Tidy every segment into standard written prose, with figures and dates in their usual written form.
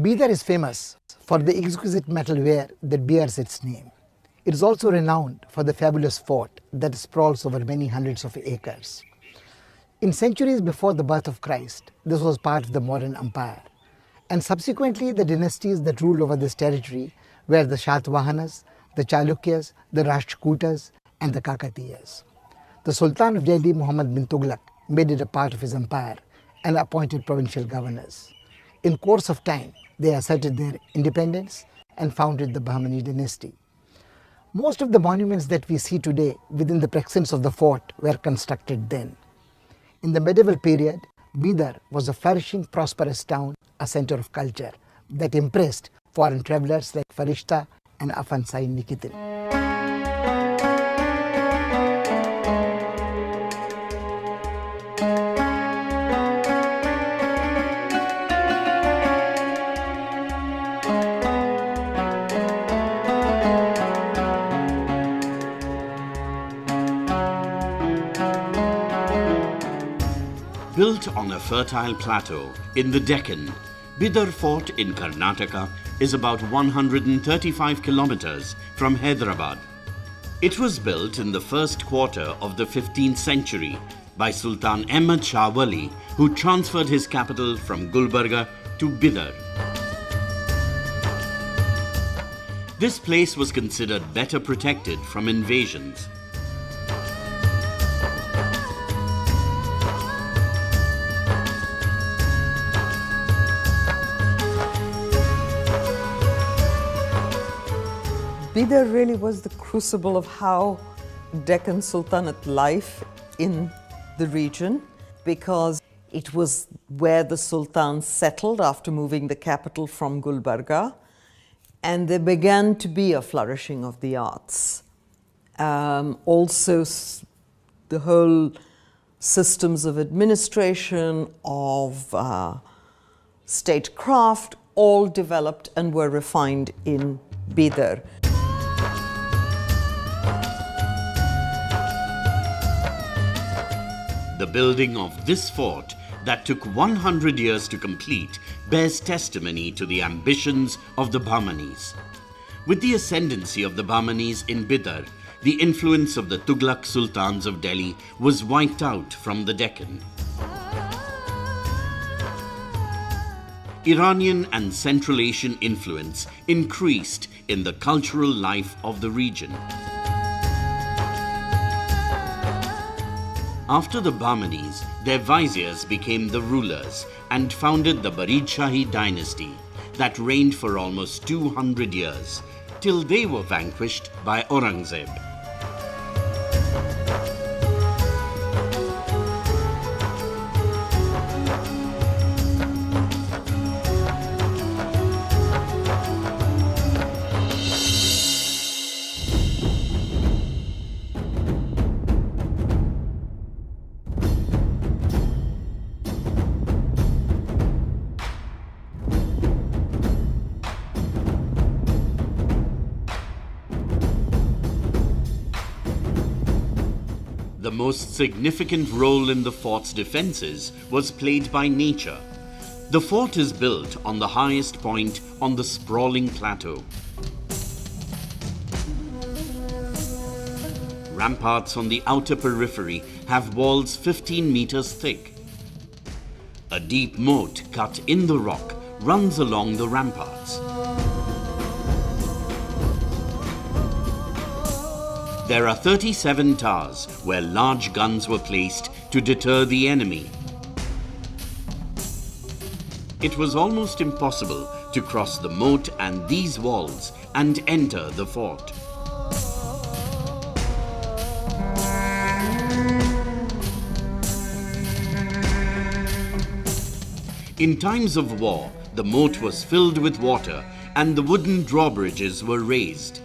Bidar is famous for the exquisite metalware that bears its name. It is also renowned for the fabulous fort that sprawls over many hundreds of acres. In centuries before the birth of Christ, this was part of the modern empire. And subsequently, the dynasties that ruled over this territory were the Shatavahanas, the Chalukyas, the Rashtrakutas, and the Kakatiyas. The Sultan of Delhi, Muhammad bin Tughlaq, made it a part of his empire and appointed provincial governors. In course of time, they asserted their independence and founded the Bahmani dynasty. Most of the monuments that we see today within the precincts of the fort were constructed then. In the medieval period, Bidar was a flourishing, prosperous town, a center of culture that impressed foreign travelers like Farishta and Afansai Nikitin. Built on a fertile plateau in the Deccan, Bidar Fort in Karnataka is about 135 kilometers from Hyderabad. It was built in the first quarter of the 15th century by Sultan Ahmad Shah Wali, who transferred his capital from Gulbarga to Bidar. This place was considered better protected from invasions. Bidar really was the crucible of how Deccan Sultanate life in the region, because it was where the Sultan settled after moving the capital from Gulbarga, and there began to be a flourishing of the arts. Also, the whole systems of administration, of statecraft, all developed and were refined in Bidar. The building of this fort that took 100 years to complete bears testimony to the ambitions of the Bahmanis. With the ascendancy of the Bahmanis in Bidar, the influence of the Tughlaq Sultans of Delhi was wiped out from the Deccan. Iranian and Central Asian influence increased in the cultural life of the region. After the Bahmanis, their viziers became the rulers and founded the Barid Shahi dynasty that reigned for almost 200 years, till they were vanquished by Aurangzeb. The most significant role in the fort's defenses was played by nature. The fort is built on the highest point on the sprawling plateau. Ramparts on the outer periphery have walls 15 meters thick. A deep moat cut in the rock runs along the ramparts. There are 37 towers where large guns were placed to deter the enemy. It was almost impossible to cross the moat and these walls and enter the fort. In times of war, the moat was filled with water and the wooden drawbridges were raised.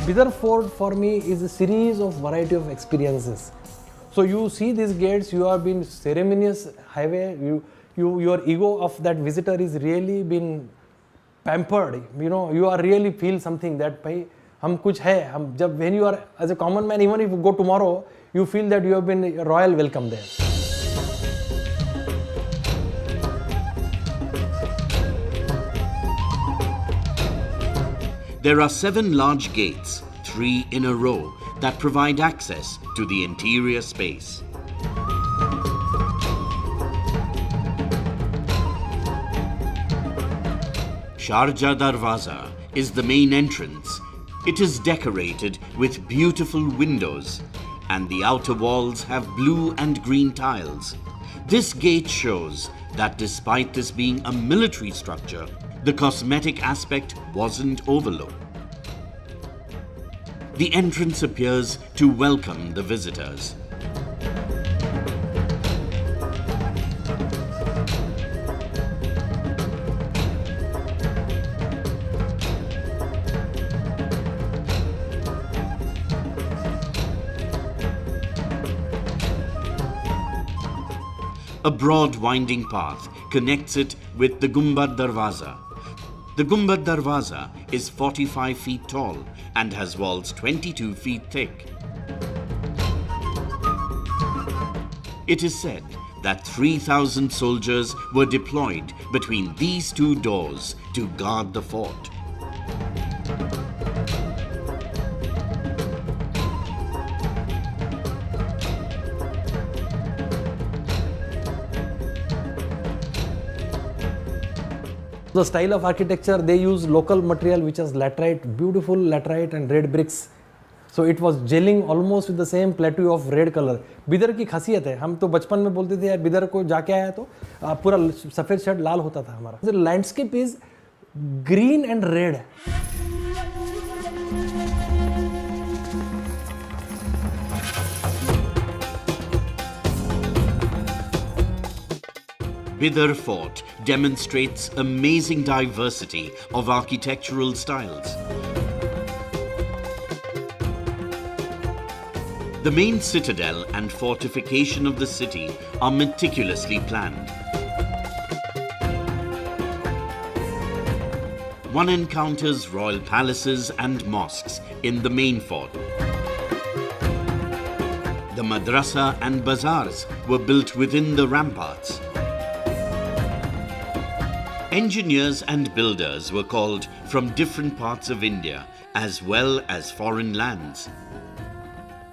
Bidar Fort for me is a series of variety of experiences. So you see these gates, you have been ceremonious highway, your ego of that visitor is really been pampered. You know, you are really feel something that bhai, hum kuch hai. When you are as a common man, even if you go tomorrow, you feel that you have been a royal welcome there. There are 7 large gates, 3 in a row, that provide access to the interior space. Sharjah Darwaza is the main entrance. It is decorated with beautiful windows, and the outer walls have blue and green tiles. This gate shows that despite this being a military structure, the cosmetic aspect wasn't overlooked. The entrance appears to welcome the visitors. A broad winding path connects it with the Gumbad Darwaza. The Gumbad Darwaza is 45 feet tall and has walls 22 feet thick. It is said that 3,000 soldiers were deployed between these 2 doors to guard the fort. The style of architecture, they use local material which is laterite, beautiful laterite and red bricks. So it was gelling almost with the same plateau of red color. Bidar की खासियत है, हम तो बचपन में बोलते थे यार बिदर को जाके आया तो पूरा सफेद शर्ट लाल होता था हमारा. The landscape is green and red. Bidar Fort demonstrates amazing diversity of architectural styles. The main citadel and fortification of the city are meticulously planned. One encounters royal palaces and mosques in the main fort. The madrasa and bazaars were built within the ramparts. Engineers and builders were called from different parts of India as well as foreign lands.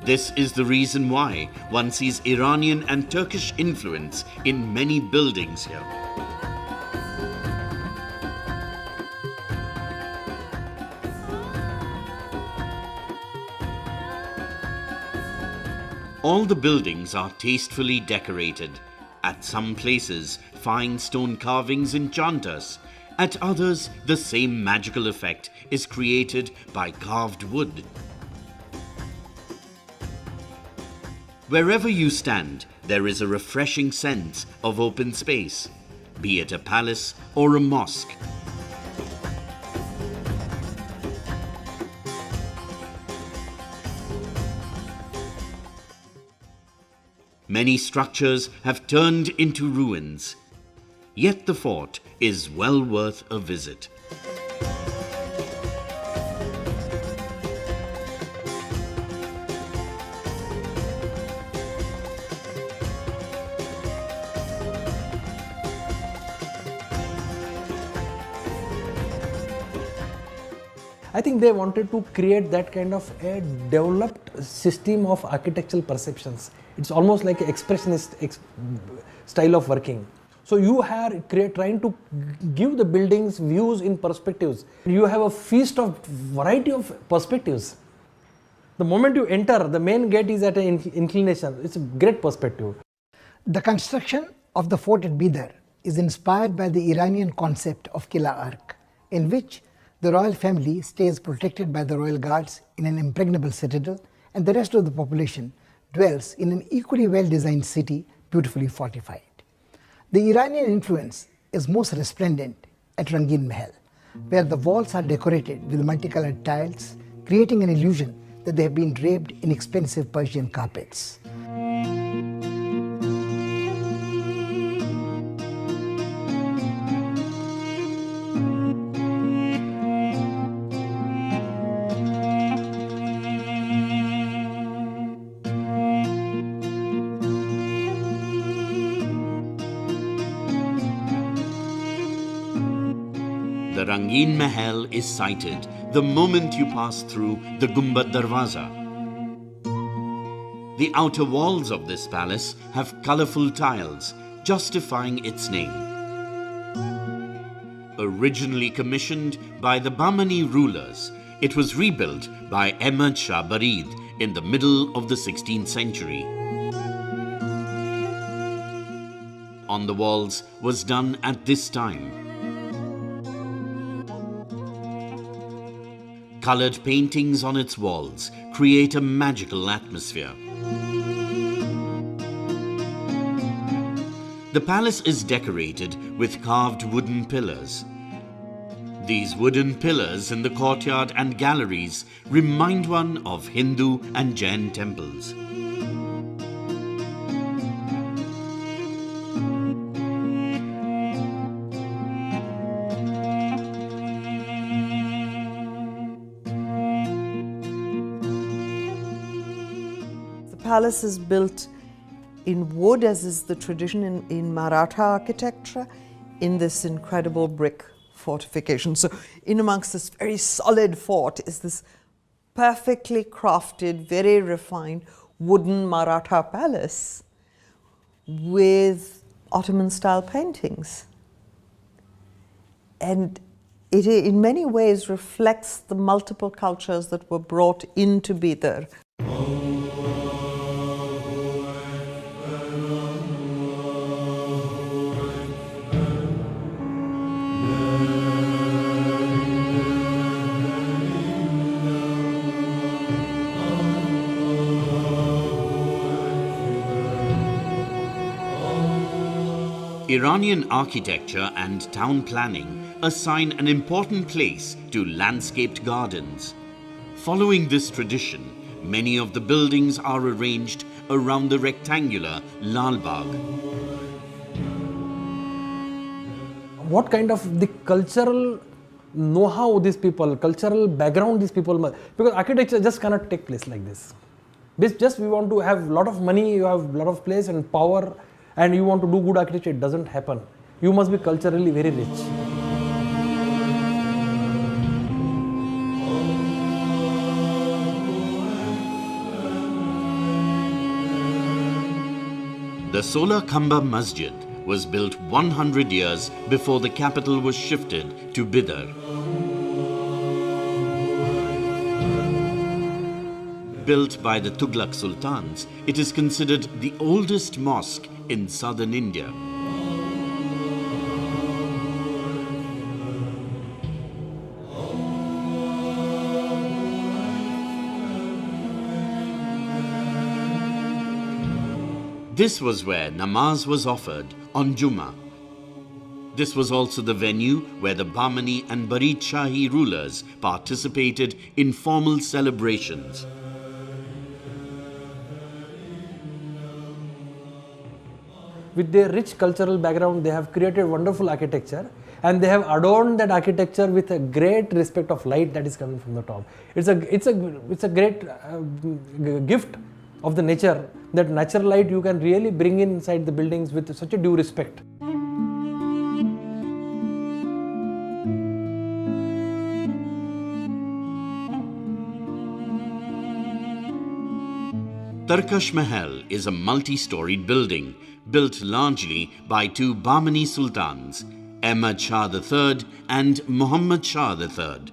This is the reason why one sees Iranian and Turkish influence in many buildings here. All the buildings are tastefully decorated. At some places, fine stone carvings enchant us. At others, the same magical effect is created by carved wood. Wherever you stand, there is a refreshing sense of open space, be it a palace or a mosque. Many structures have turned into ruins, yet the fort is well worth a visit. I think they wanted to create that kind of a developed system of architectural perceptions. It's almost like an expressionist style of working. So you are trying to give the buildings views in perspectives. You have a feast of variety of perspectives. The moment you enter, the main gate is at an inclination. It's a great perspective. The construction of the fort at Bidar is inspired by the Iranian concept of Qila Ark, in which the royal family stays protected by the royal guards in an impregnable citadel, and the rest of the population dwells in an equally well-designed city, beautifully fortified. The Iranian influence is most resplendent at Rangin Mahal, where the walls are decorated with multicolored tiles, creating an illusion that they have been draped in expensive Persian carpets. The Rangeen Mahal is sighted the moment you pass through the Gumbad Darwaza. The outer walls of this palace have colourful tiles, justifying its name. Originally commissioned by the Bahmani rulers, it was rebuilt by Ahmad Shah Barid in the middle of the 16th century. On the walls was done at this time. Coloured paintings on its walls create a magical atmosphere. The palace is decorated with carved wooden pillars. These wooden pillars in the courtyard and galleries remind one of Hindu and Jain temples. The palace is built in wood, as is the tradition in Maratha architecture, in this incredible brick fortification. So in amongst this very solid fort is this perfectly crafted, very refined wooden Maratha palace with Ottoman-style paintings. And it in many ways reflects the multiple cultures that were brought into Bidar. Iranian architecture and town planning assign an important place to landscaped gardens. Following this tradition, many of the buildings are arranged around the rectangular Lal Bagh. What kind of the cultural know-how these people, cultural background these people must, because architecture just cannot take place like this. Just we want to have a lot of money, you have a lot of place and power, and you want to do good architecture, it doesn't happen. You must be culturally very rich. The Sola Khamba Masjid was built 100 years before the capital was shifted to Bidar. Built by the Tughlaq Sultans, it is considered the oldest mosque in southern India. This was where namaz was offered on Jummah. This was also the venue where the Bahmani and Barid Shahi rulers participated in formal celebrations. With their rich cultural background, they have created wonderful architecture, and they have adorned that architecture with a great respect of light that is coming from the top. It's a great gift of the nature, that natural light you can really bring inside the buildings with such a due respect. Tarkash Mahal is a multi-storied building built largely by two Bahmani sultans, Ahmad Shah III and Muhammad Shah III.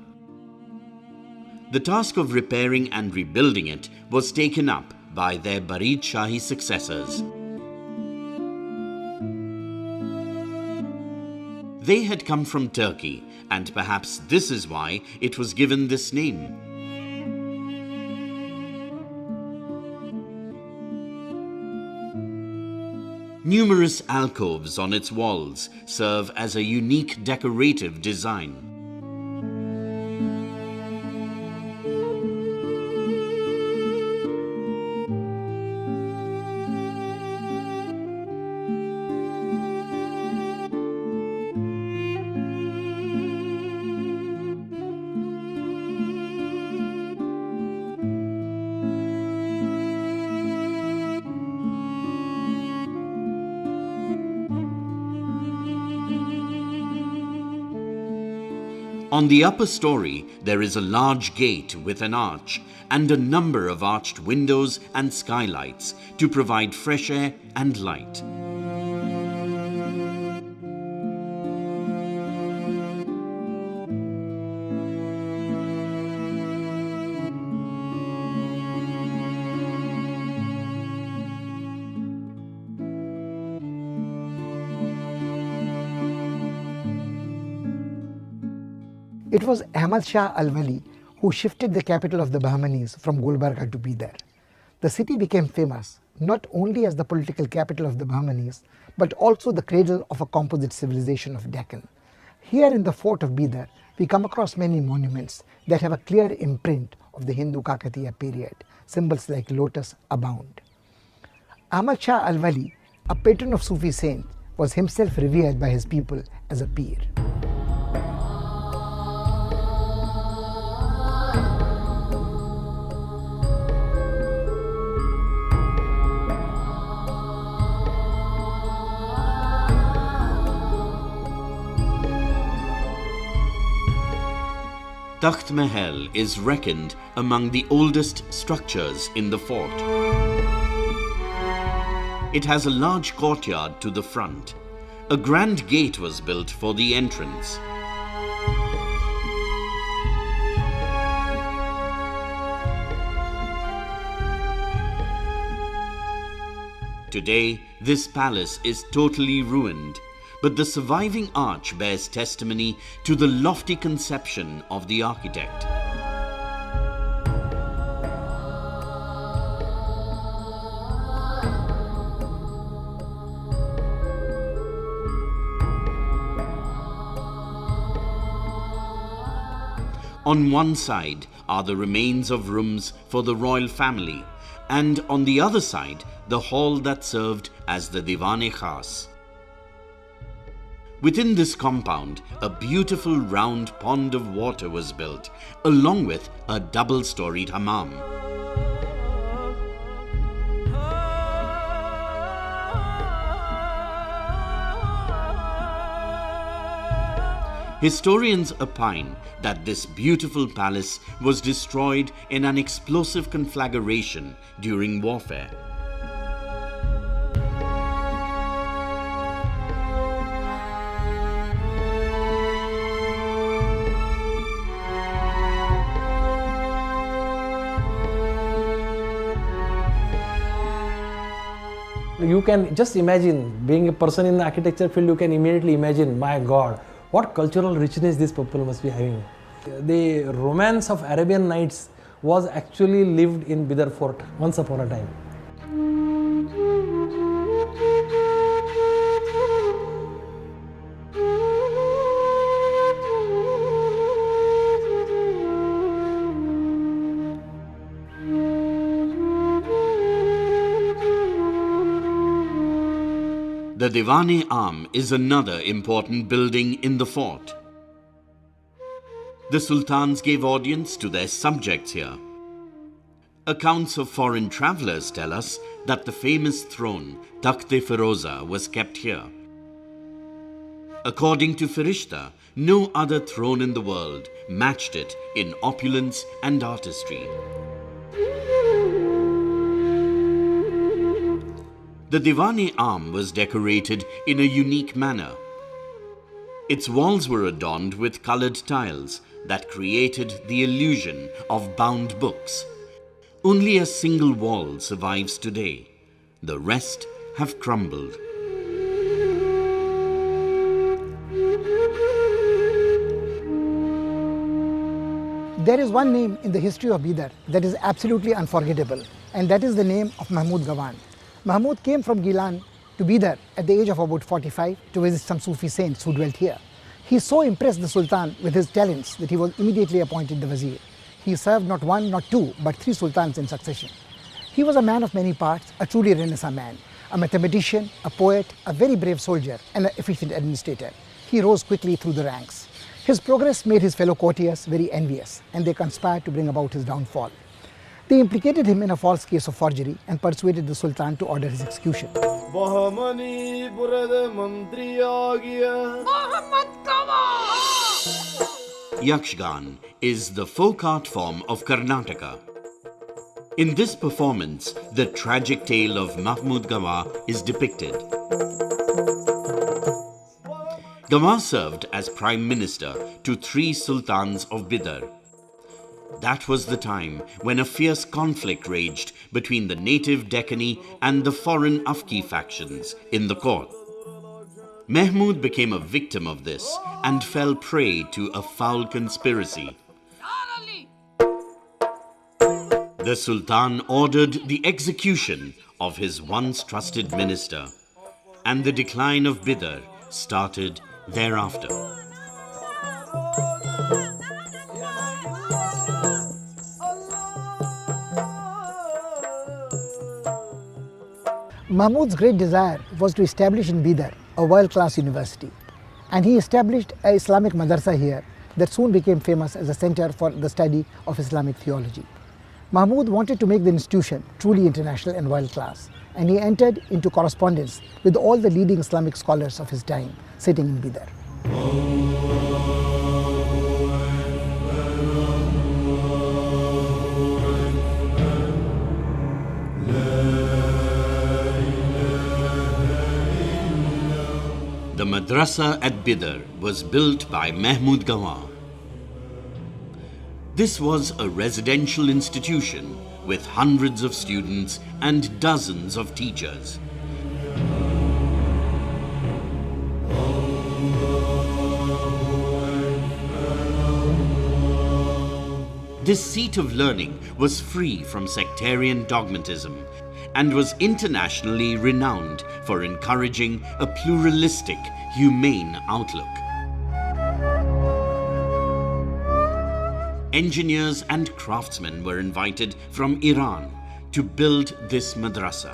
The task of repairing and rebuilding it was taken up by their Barid Shahi successors. They had come from Turkey, and perhaps this is why it was given this name. Numerous alcoves on its walls serve as a unique decorative design. On the upper story, there is a large gate with an arch and a number of arched windows and skylights to provide fresh air and light. It was Ahmad Shah Al-Wali who shifted the capital of the Bahmanis from Gulbarga to Bidar. The city became famous not only as the political capital of the Bahmanis, but also the cradle of a composite civilization of Deccan. Here in the fort of Bidar, we come across many monuments that have a clear imprint of the Hindu Kakatiya period. Symbols like lotus abound. Ahmad Shah Al-Wali, a patron of Sufi saints, was himself revered by his people as a peer. Takht Mahal is reckoned among the oldest structures in the fort. It has a large courtyard to the front. A grand gate was built for the entrance. Today, this palace is totally ruined, but the surviving arch bears testimony to the lofty conception of the architect. On one side are the remains of rooms for the royal family, and on the other side, the hall that served as the Diwan-e-Khas. Within this compound, a beautiful round pond of water was built, along with a double-storied hammam. Historians opine that this beautiful palace was destroyed in an explosive conflagration during warfare. You can just imagine, being a person in the architecture field, you can immediately imagine, my God, what cultural richness these people must be having. The romance of Arabian Nights was actually lived in Bidar Fort once upon a time. The Diwan-e-Am is another important building in the fort. The sultans gave audience to their subjects here. Accounts of foreign travelers tell us that the famous throne, Takht-e-Firoza, was kept here. According to Firishta, no other throne in the world matched it in opulence and artistry. The Diwan-e-Am was decorated in a unique manner. Its walls were adorned with colored tiles that created the illusion of bound books. Only a single wall survives today. The rest have crumbled. There is one name in the history of Bidar that is absolutely unforgettable, and that is the name of Mahmud Gawan. Mahmud came from Gilan to Bidar at the age of about 45 to visit some Sufi saints who dwelt here. He so impressed the Sultan with his talents that he was immediately appointed the Wazir. He served not one, not two, but three sultans in succession. He was a man of many parts, a truly Renaissance man, a mathematician, a poet, a very brave soldier, and an efficient administrator. He rose quickly through the ranks. His progress made his fellow courtiers very envious, and they conspired to bring about his downfall. They implicated him in a false case of forgery and persuaded the Sultan to order his execution. Yakshgan is the folk art form of Karnataka. In this performance, the tragic tale of Mahmud Gawa is depicted. Gawa served as prime minister to 3 sultans of Bidar. That was the time when a fierce conflict raged between the native Deccani and the foreign Afghi factions in the court. Mahmud became a victim of this and fell prey to a foul conspiracy. The Sultan ordered the execution of his once trusted minister, and the decline of Bidar started thereafter. Mahmud's great desire was to establish in Bidar a world-class university, and he established an Islamic madrasa here that soon became famous as a center for the study of Islamic theology. Mahmud wanted to make the institution truly international and world-class, and he entered into correspondence with all the leading Islamic scholars of his time sitting in Bidar. The madrasa at Bidar was built by Mahmud Gawa. This was a residential institution with hundreds of students and dozens of teachers. This seat of learning was free from sectarian dogmatism and was internationally renowned for encouraging a pluralistic, humane outlook. Engineers and craftsmen were invited from Iran to build this madrasa.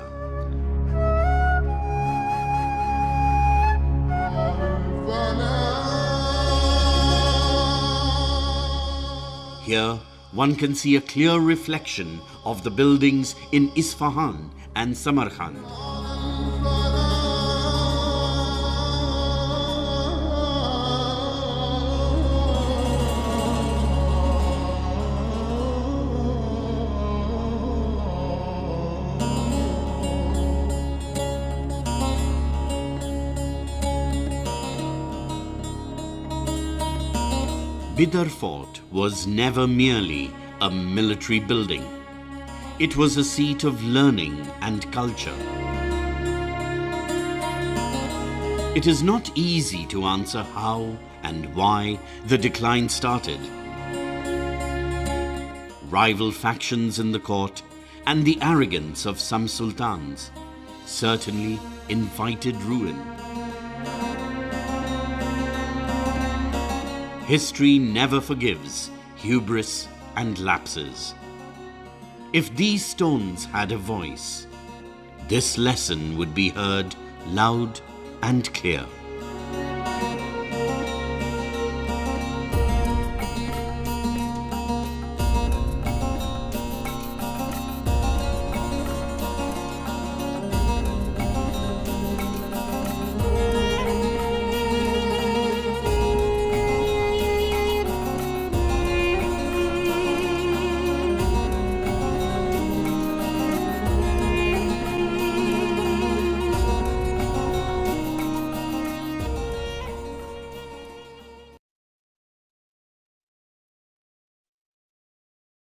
Here, one can see a clear reflection of the buildings in Isfahan and Samarkand. Bidar Fort was never merely a military building. It was a seat of learning and culture. It is not easy to answer how and why the decline started. Rival factions in the court and the arrogance of some sultans certainly invited ruin. History never forgives hubris and lapses. If these stones had a voice, this lesson would be heard loud and clear.